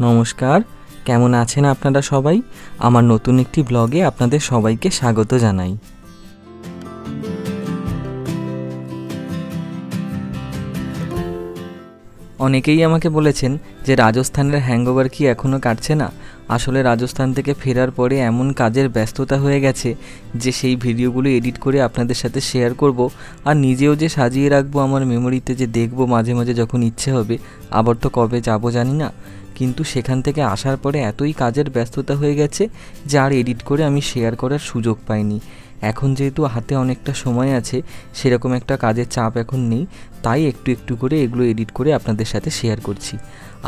নমস্কার, কেমন আছেন আপনারা সবাই? আমার নতুন একটি ব্লগে আপনাদের সবাইকে স্বাগত জানাই। অনেকেই আমাকে বলেছেন যে রাজস্থানের হ্যাংওভার কি এখনও কাটছে না। আসলে রাজস্থান থেকে ফেরার পরে এমন কাজের ব্যস্ততা হয়ে গেছে যে সেই ভিডিওগুলো এডিট করে আপনাদের সাথে শেয়ার করব, আর নিজেও যে সাজিয়ে রাখবো আমার মেমোরিতে, যে দেখব মাঝে মাঝে যখন ইচ্ছে হবে। আবার তো কবে যাব জানি না, কিন্তু সেখান থেকে আসার পরে এতই কাজের ব্যস্ততা হয়ে গেছে যে আর এডিট করে আমি শেয়ার করার সুযোগ পাইনি। এখন যেহেতু হাতে অনেকটা সময় আছে, সেরকম একটা কাজের চাপ এখন নেই, তাই একটু একটু করে এগুলো এডিট করে আপনাদের সাথে শেয়ার করছি।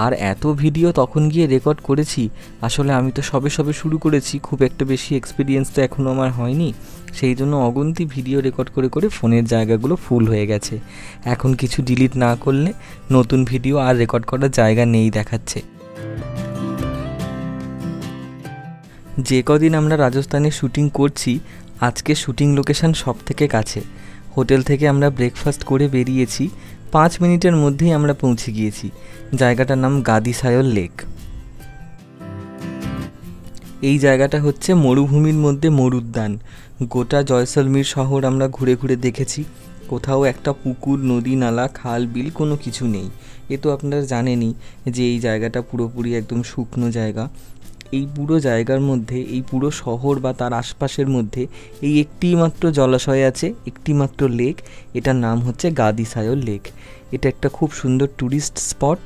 আর এত ভিডিও তখন গিয়ে রেকর্ড করেছি, আসলে আমি তো সবে শুরু করেছি, খুব একটা বেশি এক্সপিরিয়েন্স তো এখনও আমার হয়নি। সেই জন্য অগুন্তি ভিডিও রেকর্ড করে করে ফোনের জায়গাগুলো ফুল হয়ে গেছে। এখন কিছু ডিলিট না করলে নতুন ভিডিও আর রেকর্ড করার জায়গা নেই দেখাচ্ছে। যে কদিন আমরা রাজস্থানে শ্যুটিং করছি, আজকে শ্যুটিং লোকেশন সব থেকে কাছে। হোটেল থেকে আমরা ব্রেকফাস্ট করে বেরিয়েছি, 5 মিনিটের মধ্যেই আমরা পৌঁছে গিয়েছি। জায়গাটার নাম গাদিসায়র লেক। এই জায়গাটা হচ্ছে মরুভূমির মধ্যে মরুদ্যান। গোটা জয়সলমীর শহর আমরা ঘুরে ঘুরে দেখেছি, কোথাও একটা পুকুর, নদী, নালা, খাল, বিল কোনো কিছু নেই। এ তো আপনারা জানেনই যে এই জায়গাটা পুরোপুরি একদম শুকনো জায়গা। এই পুরো জায়গার মধ্যে, এই পুরো শহর বা তার আশপাশের মধ্যে এই একটি মাত্র জলাশয় আছে, একটি মাত্র লেক। এটার নাম হচ্ছে গাদিসায়র লেক। এটা একটা খুব সুন্দর ট্যুরিস্ট স্পট।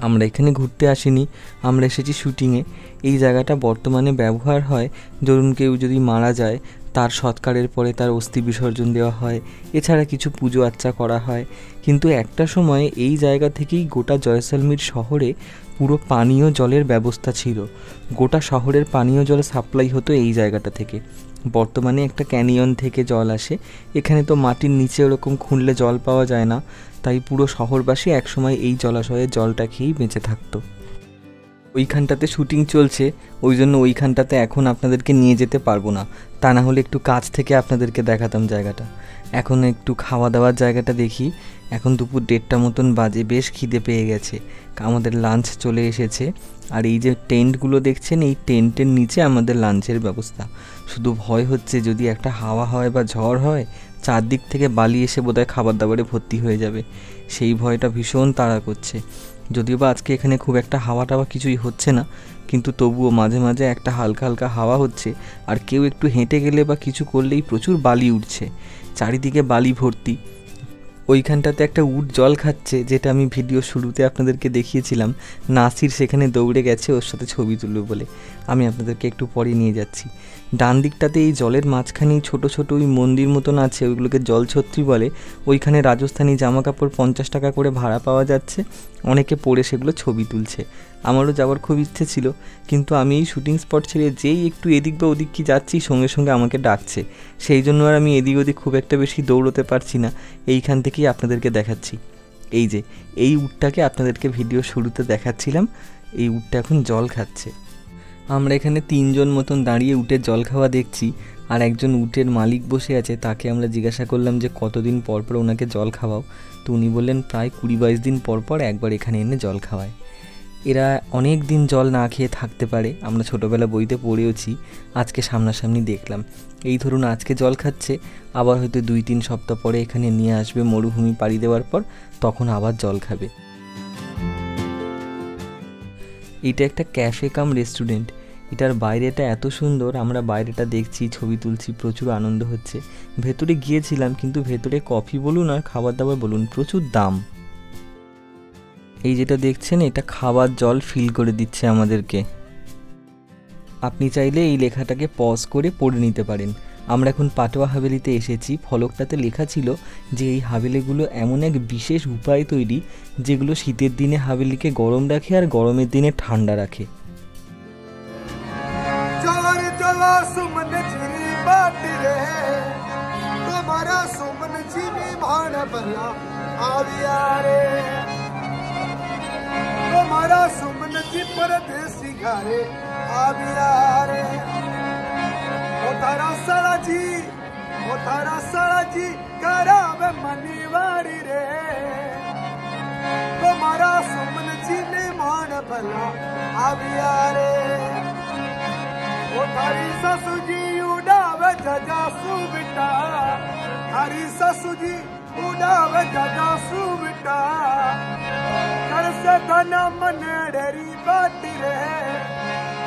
আমরা এখানে ঘুরতে আসিনি, আমরা এসেছি শ্যুটিংয়ে। এই জায়গাটা বর্তমানে ব্যবহার হয়, ধরুন কেউ যদি মারা যায় তার সৎকারের পরে তার অস্থি বিসর্জন দেওয়া হয়, এছাড়া কিছু পুজো আর্চা করা হয়। কিন্তু একটা সময় এই জায়গা থেকেই গোটা জয়সলমীর শহরে পুরো পানীয় জলের ব্যবস্থা ছিল। গোটা শহরের পানীয় জল সাপ্লাই হতো এই জায়গাটা থেকে। বর্তমানে একটা ক্যানিয়ন থেকে জল আসে, এখানে তো মাটির নিচে ওরকম খুঁড়লে জল পাওয়া যায় না, তাই পুরো শহরবাসী একসময় এই জলাশয়ের জলটা খেয়েই বেঁচে থাকতো। ওইখানটাতে শ্যুটিং চলছে, ওই জন্য ওইখানটাতে এখন আপনাদেরকে নিয়ে যেতে পারবো না, তা না হলে একটু কাছ থেকে আপনাদেরকে দেখাতাম জায়গাটা। এখন একটু খাওয়া দাওয়ার জায়গাটা দেখি। এখন দুপুর 1:30 মতন বাজে, বেশ খিদে পেয়ে গেছে, আমাদের লাঞ্চ চলে এসেছে। আর এই যে টেন্টগুলো দেখছেন, এই টেন্টের নিচে আমাদের লাঞ্চের ব্যবস্থা। শুধু ভয় হচ্ছে যদি একটা হাওয়া হয় বা ঝড় হয়, চারদিক থেকে বালি এসে বোধহয় খাবার দাবারে ভর্তি হয়ে যাবে, সেই ভয়টা ভীষণ তাড়া করছে। যদিও বা আজকে এখানে খুব একটা হাওয়া টাওয়া কিছুই হচ্ছে না, কিন্তু তবুও মাঝে মাঝে একটা হালকা হালকা হাওয়া হচ্ছে। আর কেউ একটু হেঁটে গেলে বা কিছু করলেই প্রচুর বালি উঠছে, চারিদিকে বালি ভর্তি। ওইখানটাতে একটা উট জল খাচ্ছে, যেটা আমি ভিডিও শুরুতে আপনাদেরকে দেখিয়েছিলাম। নাসির সেখানে দৌড়ে গেছে ওর সাথে ছবি তুলবে বলে। আমি আপনাদেরকে একটু পরে নিয়ে যাচ্ছি। ডান দিকটাতে এই জলের মাঝখানেই ছোট ছোট ওই মন্দির মতন আছে, ওইগুলোকে জলছত্রী বলে। ওইখানে রাজস্থানী জামা কাপড় 50 টাকা করে ভাড়া পাওয়া যাচ্ছে, অনেকে পরে সেগুলো ছবি তুলছে। আমারও যাওয়ার খুব ইচ্ছে ছিল, কিন্তু আমি এই শ্যুটিং স্পট ছেড়ে যেই একটু এদিক বা ওদিক কি যাচ্ছি, সঙ্গে সঙ্গে আমাকে ডাকছে। সেই জন্য আর আমি এদিক ওদিক খুব একটা বেশি দৌড়তে পারছি না, এইখান থেকেই আপনাদেরকে দেখাচ্ছি। এই যে এই উটটাকে আপনাদেরকে ভিডিও শুরুতে দেখাচ্ছিলাম, এই উটটা এখন জল খাচ্ছে। আমরা এখানে 3 জন মতন দাঁড়িয়ে উটের জল খাওয়া দেখছি, আর একজন উটের মালিক বসে আছে, তাকে আমরা জিজ্ঞাসা করলাম যে কতদিন পর পর ওনাকে জল খাওয়াও। তো উনি বললেন প্রায় 20-22 দিন পর পর একবার এখানে এনে জল খাওয়ায়। এরা অনেক দিন জল না খেয়ে থাকতে পারে, আমরা ছোটোবেলা বইতে পড়েওছি, আজকে সামনাসামনি দেখলাম। এই ধরুন আজকে জল খাচ্ছে, আবার হয়তো 2-3 সপ্তাহ পরে এখানে নিয়ে আসবে মরুভূমি পাড়ি দেওয়ার পর, তখন আবার জল খাবে। এটা একটা ক্যাফে কাম রেস্টুরেন্ট। এটার বাইরেটা এত সুন্দর, আমরা বাইরেটা দেখছি, ছবি তুলছি, প্রচুর আনন্দ হচ্ছে। ভেতরে গিয়েছিলাম, কিন্তু ভেতরে কফি বলুন আর খাবার দাবার বলুন প্রচুর দাম। এই যেটা দেখছেন, এটা খাবার জল ফিল করে দিচ্ছে আমাদেরকে। আপনি চাইলে এই লেখাটাকে পজ করে পড়ে নিতে পারেন। আমরা এখন পাটোয়া হাভেলিতে এসেছি। ফলকটাতে লেখা ছিল যে এই হাভেলিগুলো এমন এক বিশেষ উপায় তৈরি, যেগুলো শীতের দিনে হাভেলিকে গরম রাখে আর গরমের দিনে ঠান্ডা রাখে। हमारा सुमन जी परदेसी घरे आबिया रे ओ तारा साला जी करावे मनीवाड़ी रे तुम्हारा सुमन जी ने मान भला आविया रे ओ थारी ससु जी उड़ावे जजासू बिटा थारी ससु जी उड़ावे जजासू बिटा कर से धना मन डेरी बाटी रे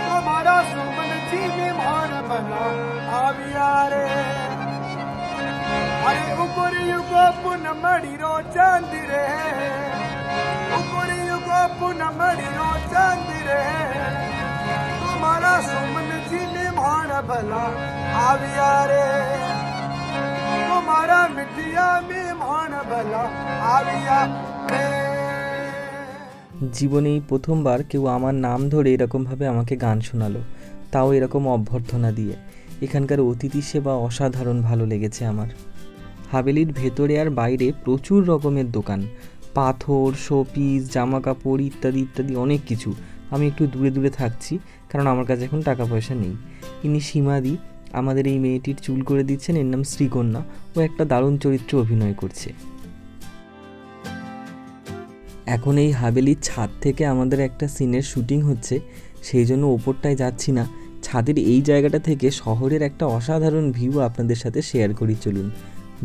तुम्हारा सुमन जी मेहमान भला आविया रे अरे ऊपर युगो पुनमड़ी रो चांद रे ऊपर युगो पुनमड़ी रो चांद रे तुम्हारा सुमन जी मेहमान भला आविया रे तुम्हारा मिठिया मेहमान भला आविया रे। জীবনে এই প্রথমবার কেউ আমার নাম ধরে এরকমভাবে আমাকে গান শোনালো, তাও এরকম অভ্যর্থনা দিয়ে। এখানকার অতিথি সেবা অসাধারণ ভালো লেগেছে আমার। হাভেলির ভেতরে আর বাইরে প্রচুর রকমের দোকান, পাথর, শোপিস, জামা কাপড় ইত্যাদি ইত্যাদি অনেক কিছু। আমি একটু দূরে দূরে থাকছি কারণ আমার কাছে এখন টাকা পয়সা নেই। ইনি সীমাদি, আমাদের এই মেয়েটির চুল করে দিচ্ছেন। এর নাম শ্রীকন্যা। ও একটা দারুণ চরিত্রে অভিনয় করছে। এখন এই হাভেলির ছাদ থেকে আমাদের একটা সিনের শুটিং হচ্ছে, সেই জন্য ওপরটায় যাচ্ছি না। ছাদের এই জায়গাটা থেকে শহরের একটা অসাধারণ ভিউ আপনাদের সাথে শেয়ার করি চলুন।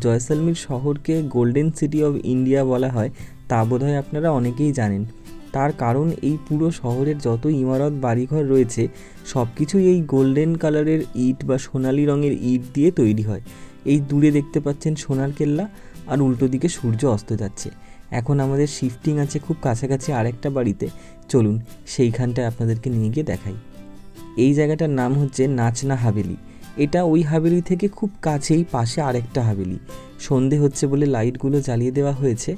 জয়সলমীর শহরকে গোল্ডেন সিটি অফ ইন্ডিয়া বলা হয়, তা বোধহয় আপনারা অনেকেই জানেন। তার কারণ এই পুরো শহরের যত ইমারত বাড়িঘর রয়েছে সব কিছুই এই গোল্ডেন কালারের ইট বা সোনালি রঙের ইট দিয়ে তৈরি হয়। এই দূরে দেখতে পাচ্ছেন সোনার কেল্লা, আর উল্টো দিকে সূর্য অস্ত যাচ্ছে। এখন আমাদের শিফটিং আছে খুব কাছাকাছি আরেকটা বাড়িতে, চলুন সেইখানটায় আপনাদেরকে নিয়ে গিয়ে দেখাই। এই জায়গাটার নাম হচ্ছে নাচনা হাভেলি। এটা ওই হাভেলি থেকে খুব কাছেই পাশে আরেকটা হাভেলি। সন্ধে হচ্ছে বলে লাইটগুলো জ্বালিয়ে দেওয়া হয়েছে।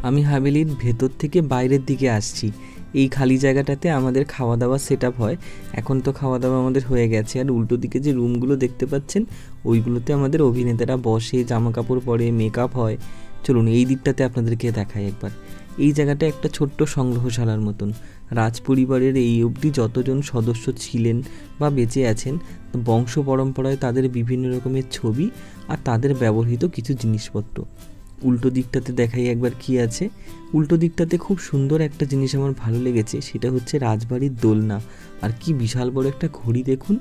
আমি হাভেলির ভেতর থেকে বাইরের দিকে আসছি। এই খালি জায়গাটাতে আমাদের খাওয়া দাওয়া সেট আপ হয়। এখন তো খাওয়া দাওয়া আমাদের হয়ে গেছে। আর উল্টো দিকে যে রুমগুলো দেখতে পাচ্ছেন ওইগুলোতে আমাদের অভিনেতারা বসে, জামা কাপড় পরে, মেকআপ হয়। চলুন এই দিকটাতে আপনাদেরকে দেখাই একবার। এই জায়গাটা একটা ছোট্ট সংগ্রহশালার মতন। রাজ পরিবারের এই অবধি যতজন সদস্য ছিলেন বা বেঁচে আছেন, বংশ পরম্পরায় তাদের বিভিন্ন রকমের ছবি আর তাদের ব্যবহৃত কিছু জিনিসপত্র। উল্টো দিকটাতে দেখাই একবার কি আছে। উল্টো দিকটাতে খুব সুন্দর একটা জিনিস আমার ভালো লেগেছে, সেটা হচ্ছে রাজবাড়ির দোলনা। আর কি বিশাল বড় একটা ঘড়ি দেখুন।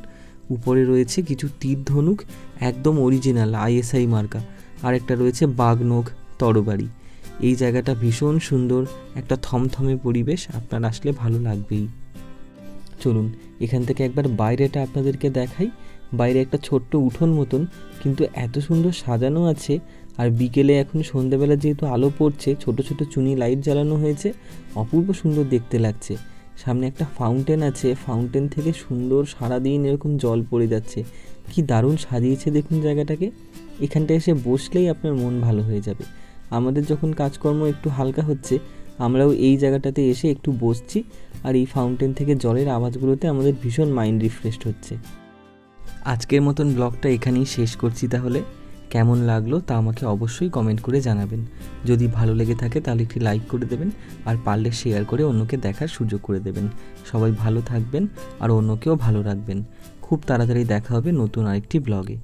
উপরে রয়েছে কিছু তীর ধনুক, একদম অরিজিনাল ISI মার্কা। আর একটা রয়েছে বাঘনখ তরবারি। এই জায়গাটা ভীষণ সুন্দর, একটা থমথমে পরিবেশ, আপনার আসলে ভালো লাগবেই। চলুন এখান থেকে একবার বাইরেটা আপনাদেরকে দেখাই। বাইরে একটা ছোট্ট উঠোন মতন, কিন্তু এত সুন্দর সাজানো আছে। আর বিকেলে এখন সন্ধ্যাবেলা যেহেতু আলো পড়ছে, ছোট ছোট চুনি লাইট জ্বালানো হয়েছে, অপূর্ব সুন্দর দেখতে লাগছে। সামনে একটা ফাউন্টেন আছে, ফাউন্টেন থেকে সুন্দর সারাদিন এরকম জল পড়ে যাচ্ছে। কি দারুণ সাজিয়েছে দেখুন জায়গাটাকে। এখানটা এসে বসলেই আপনার মন ভালো হয়ে যাবে। আমাদের যখন কাজকর্ম একটু হালকা হচ্ছে, আমরাও এই জায়গাটাতে এসে একটু বসছি, আর এই ফাউন্টেন থেকে জলের আওয়াজগুলোতে আমাদের ভীষণ মাইন্ড রিফ্রেশড হচ্ছে। আজকের মতন ব্লগটা এখানেই শেষ করছি। তাহলে কেমন লাগলো তা আমাকে অবশ্যই কমেন্ট করে জানাবেন। যদি ভালো লেগে থাকে তাহলে একটি লাইক করে দেবেন, আর পারলে শেয়ার করে অন্যকে দেখার সুযোগ করে দেবেন। সবাই ভালো থাকবেন আর অন্যকেও ভালো রাখবেন। খুব তাড়াতাড়ি দেখা হবে নতুন আরেকটি ব্লগে।